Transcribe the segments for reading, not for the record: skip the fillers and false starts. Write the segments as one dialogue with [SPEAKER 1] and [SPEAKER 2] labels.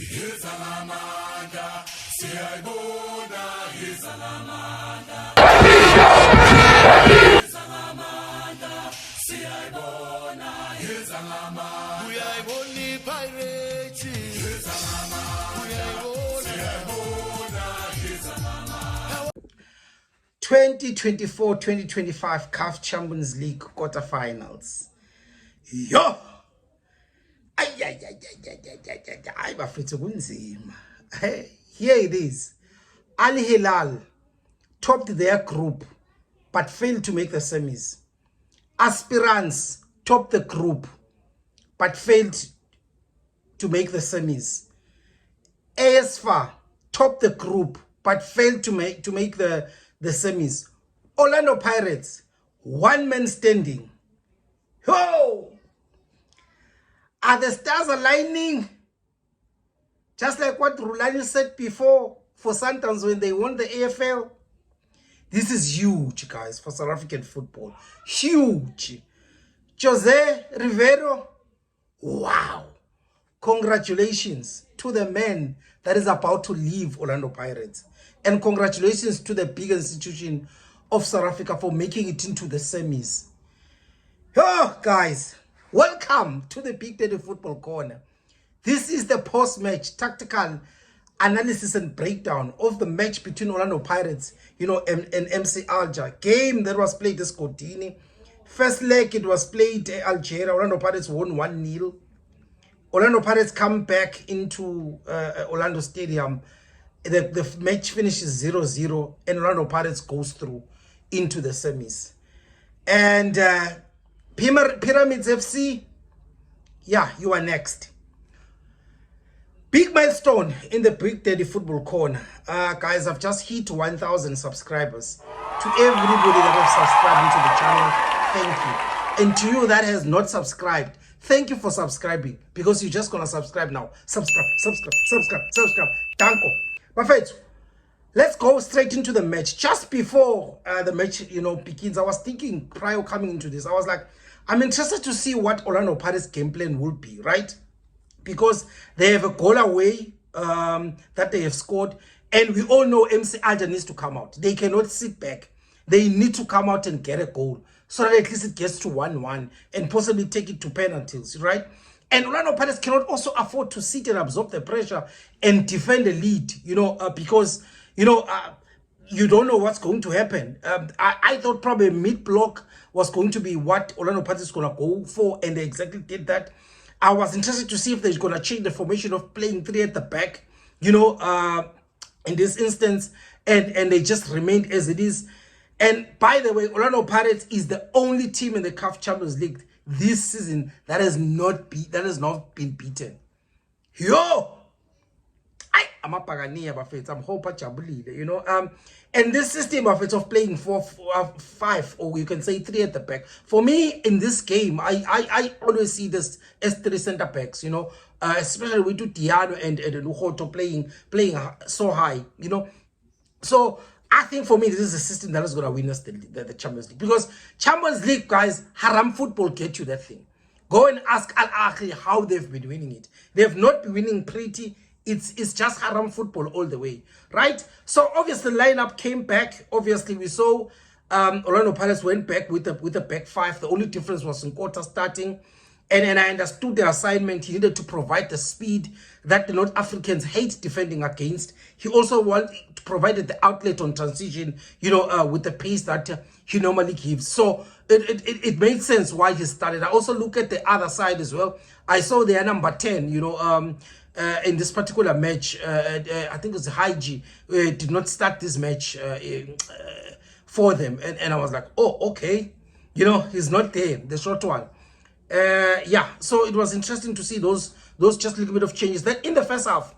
[SPEAKER 1] Pirates 2024-2025 CAF Champions League quarterfinals. Yo! Ay bafethu kunzima. Hey, here it is. Al Hilal topped their group but failed to make the semis. Aspirants topped the group but failed to make the semis. ASFA topped the group but failed to make the semis. Orlando Pirates, one man standing. Ho! Are the stars aligning? Just like what Rulani said before for Sundowns when they won the AFL. This is huge, guys, for South African football. Huge. Jose Rivero, wow. Congratulations to the man that is about to leave Orlando Pirates. And congratulations to the big institution of South Africa for making it into the semis. Oh, guys, welcome to the Big Daddy Football Corner. This is the post-match tactical analysis and breakdown of the match between Orlando Pirates, and MC Alger. Game that was played at Esgodini. First leg, it was played at Algeria. Orlando Pirates won 1-0. Orlando Pirates come back into Orlando Stadium. The match finishes 0-0 and Orlando Pirates goes through into the semis. And Pyramids FC, yeah, you are next. Big milestone in the Big Daddy Football Corner. Guys, I've just hit 1,000 subscribers. To everybody that has subscribed into the channel, thank you. And to you that has not subscribed, thank you for subscribing, because you're just gonna subscribe now. Subscribe. Danko. Perfect. Let's go straight into the match. Just before the match, begins, I was thinking prior coming into this, I was like, I'm interested to see what Orlando Pirates game plan will be, right? Because they have a goal away that they have scored, and we all know MC Alger needs to come out. They cannot sit back. They need to come out and get a goal so that at least it gets to 1-1 and possibly take it to penalties, right? And Orlando Pirates cannot also afford to sit and absorb the pressure and defend the lead, because, you don't know what's going to happen. I thought probably mid-block was going to be what Orlando Pirates is going to go for, and they exactly did that. I was interested to see if they're going to change the formation of playing 3 at the back, in this instance, and they just remained as it is. And by the way, Orlando Pirates is the only team in the CAF Champions League this season that has not been beaten. Yo! I'm a Pagania Buffet. I'm Hopa Chabulile, and this system of playing 4-5, or you can say 3 at the back. For me, in this game, I always see this as 3 center backs, especially with Diano and Uhoto playing so high, So I think for me, this is a system that is going to win us the Champions League. Because Champions League, guys, haram football get you that thing. Go and ask Al Ahly how they've been winning it. They have not been winning pretty. It's just haram football all the way, right? So obviously the lineup came back. Obviously we saw Orlando Pirates went back with the back 5. The only difference was Nkota starting. And I understood the assignment. He needed to provide the speed that the North Africans hate defending against. He also provided the outlet on transition, with the pace that he normally gives. So it made sense why he started. I also look at the other side as well. I saw their number 10, in this particular match. I think it was Haji did not start this match for them. And I was like, oh, okay. He's not there, the short one. So it was interesting to see those just a little bit of changes. Then in the first half,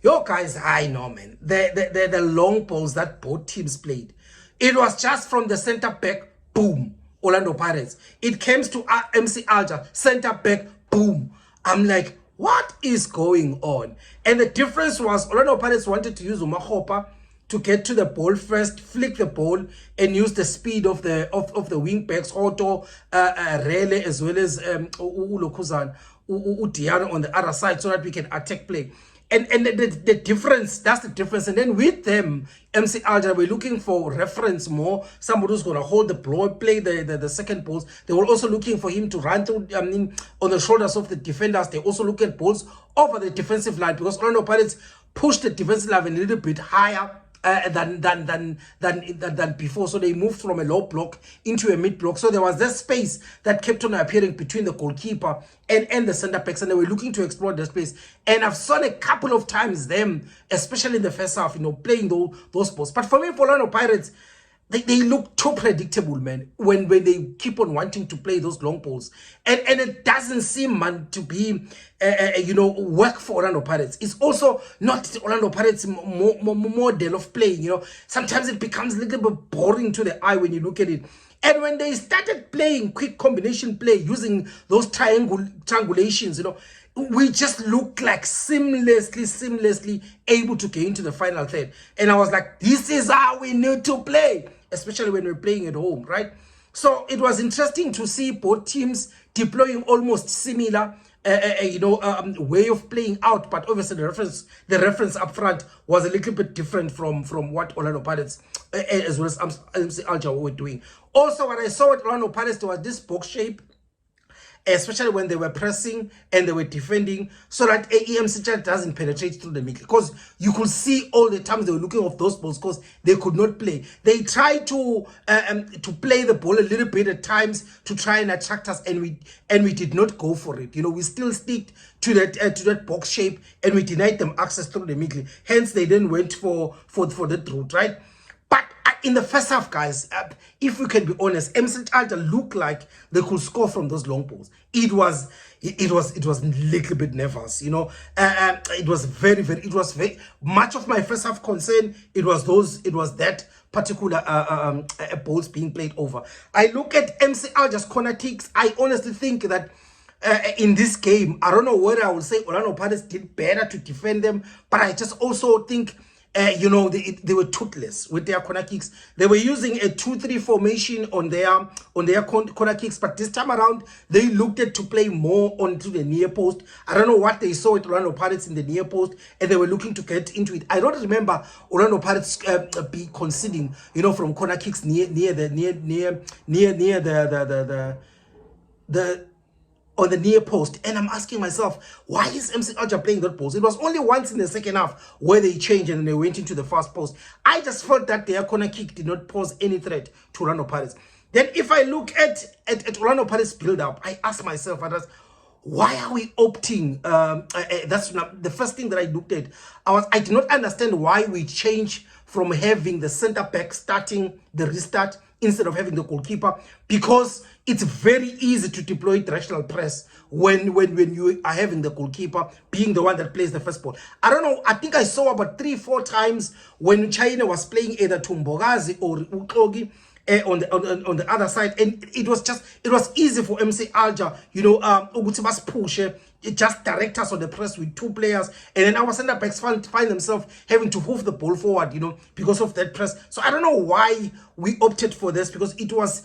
[SPEAKER 1] guys, I know, man, the long balls that both teams played, it was just from the center back, boom, Orlando Pirates. It came to MC Alger, center back, boom. I'm like, what is going on? And the difference was Orlando Pirates wanted to use Umakhopa to get to the ball first, flick the ball, and use the speed of the wing backs, Otto, Rele, as well as Ulokuzan, Udiano on the other side, so that we can attack play. and the difference, that's the difference. And then with them, MC Alger, we're looking for reference more, somebody who's going to hold the ball, play the second balls. They were also looking for him to run through, on the shoulders of the defenders. They also look at balls over the defensive line, because Orlando Pirates pushed the defensive line a little bit higher than before. So they moved from a low block into a mid block. So there was that space that kept on appearing between the goalkeeper and the center backs, and they were looking to explore the space. And I've seen a couple of times them, especially in the first half, playing those balls. But for me, for Orlando Pirates, they look too predictable, man, when they keep on wanting to play those long balls. And it doesn't seem, man, to be, work for Orlando Pirates. It's also not the Orlando Pirates model of playing, Sometimes it becomes a little bit boring to the eye when you look at it. And when they started playing quick combination play, using those triangulations, we just look like seamlessly able to get into the final third. And I was like, this is how we need to play, especially when we're playing at home, right? So it was interesting to see both teams deploying almost similar way of playing out, but obviously the reference up front was a little bit different from what Orlando Pirates as well as MC Alger were doing. Also, what I saw at Orlando Pirates, there was this box shape, especially when they were pressing and they were defending, so that EMC doesn't penetrate through the middle. Because you could see all the times they were looking off those balls because they could not play. They tried to play the ball a little bit at times to try and attract us, and we did not go for it. We still stick to that box shape, and we denied them access through the middle. Hence, they then went for that route, right? But in the first half, guys, if we can be honest, MC Alger looked like they could score from those long balls. It was a little bit nervous, it was very much of my first half concern. It was that particular balls being played over. I look at MC Alger's corner kicks. I honestly think that in this game, I don't know whether I would say Orlando Pirates did better to defend them, but I just also think they were toothless with their corner kicks. They were using a 2-3 formation on their corner kicks, but this time around they looked at to play more onto the near post. I don't know what they saw at Orlando Pirates in the near post, and they were looking to get into it. I don't remember Orlando Pirates be conceding, from corner kicks near on the near post. And I'm asking myself, why is MC Alger playing that post? It was only once in the second half where they changed and they went into the fast post. I just felt that their corner kick did not pose any threat to Orlando Pirates. Then if I look at Orlando Pirates build-up, I ask myself, why are we opting? That's the first thing that I looked at. I did not understand why we changed from having the center back starting the restart instead of having the goalkeeper, because it's very easy to deploy directional press when you are having the goalkeeper being the one that plays the first ball. I don't know, I think I saw about 3-4 times when China was playing either Tumbogazi or Uklogi on the other side, and it was easy for MC Alger, Uguti push, just direct us on the press with 2 players, and then our center backs find themselves having to hoof the ball forward, because of that press. So I don't know why we opted for this, because it was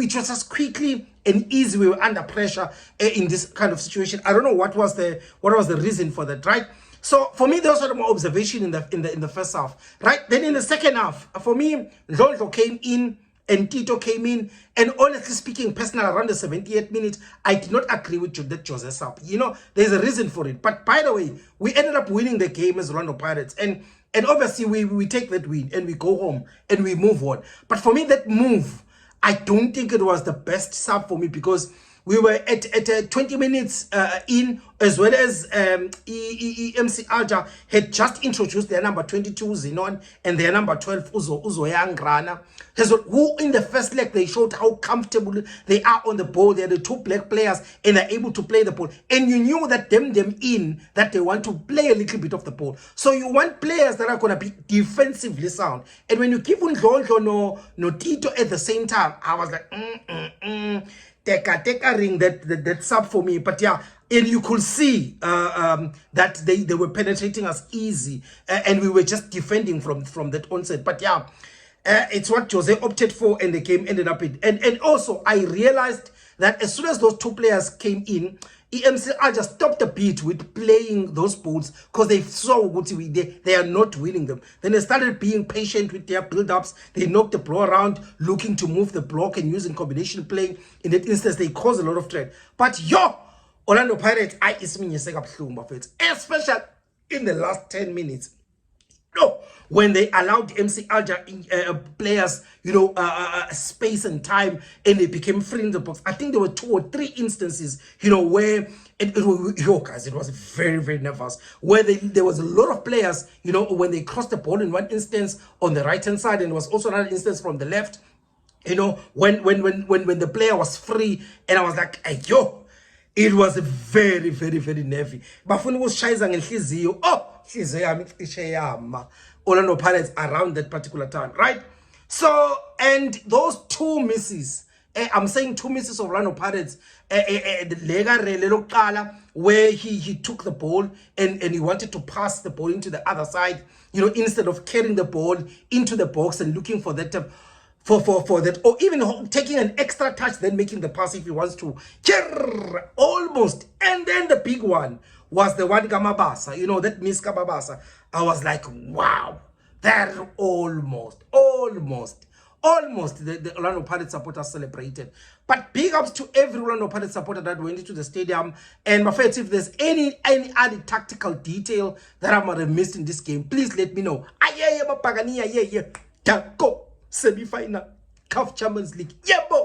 [SPEAKER 1] just quickly and easy. We were under pressure in this kind of situation. I don't know what was the reason for that, right? So for me, those were my observation in the first half, right? Then in the second half, for me, Ndlondlo came in and Tito came in, and honestly speaking, personally, around the 78th minute, I did not agree with that Jose sub. There's a reason for it. But by the way, we ended up winning the game as Orlando Pirates, and obviously we take that win and we go home and we move on. But for me, that move, I don't think it was the best sub for me, because we were at 20 minutes in, as well as MC Alger had just introduced their number 22, Zinon, and their number 12, Uzo Yangrana. Who in the first leg, they showed how comfortable they are on the ball. They're the 2 black players, and they're able to play the ball. And you knew that them in, that they want to play a little bit of the ball. So you want players that are going to be defensively sound. And when you give Ndlondlo no Tito at the same time, I was like, take a ring that sub for me. But yeah, and you could see that they were penetrating us easy, and we were just defending from that onset. But yeah, it's what Jose opted for, and the game ended up in. And also I realized that as soon as those two players came in, MC Alger stopped a bit with playing those balls because they saw they are not winning them. Then they started being patient with their build-ups. They knocked the ball around, looking to move the block and using combination play. In that instance, they caused a lot of threat. But Orlando Pirates, especially in the last 10 minutes. No, when they allowed MC Alger players, space and time, and they became free in the box. I think there were 2 or 3 instances, where it was very, very nervous. Where there was a lot of players, when they crossed the ball in one instance on the right hand side, and there was also another instance from the left. When the player was free, and I was like, hey, it was very, very, very nervy. Bafuni was shayza ngenhliziyo. Hliziyo yami icishe yama. Orlando Pirates around that particular time, right? So, and those 2 misses, I'm saying 2 misses of Orlando Pirates, where he took the ball and he wanted to pass the ball into the other side, instead of carrying the ball into the box and looking for that for that, or even taking an extra touch, then making the pass if he wants to. Almost. And then the big one was the one Gamabasa, that miss Gamabasa. I was like, wow, that almost the Orlando Pirates supporters celebrated. But big ups to every Orlando Pirates supporter that went into the stadium. And my friends, if there's any other tactical detail that I might have missed in this game, please let me know. Semi-final, CAF Champions League. Yeah, boy.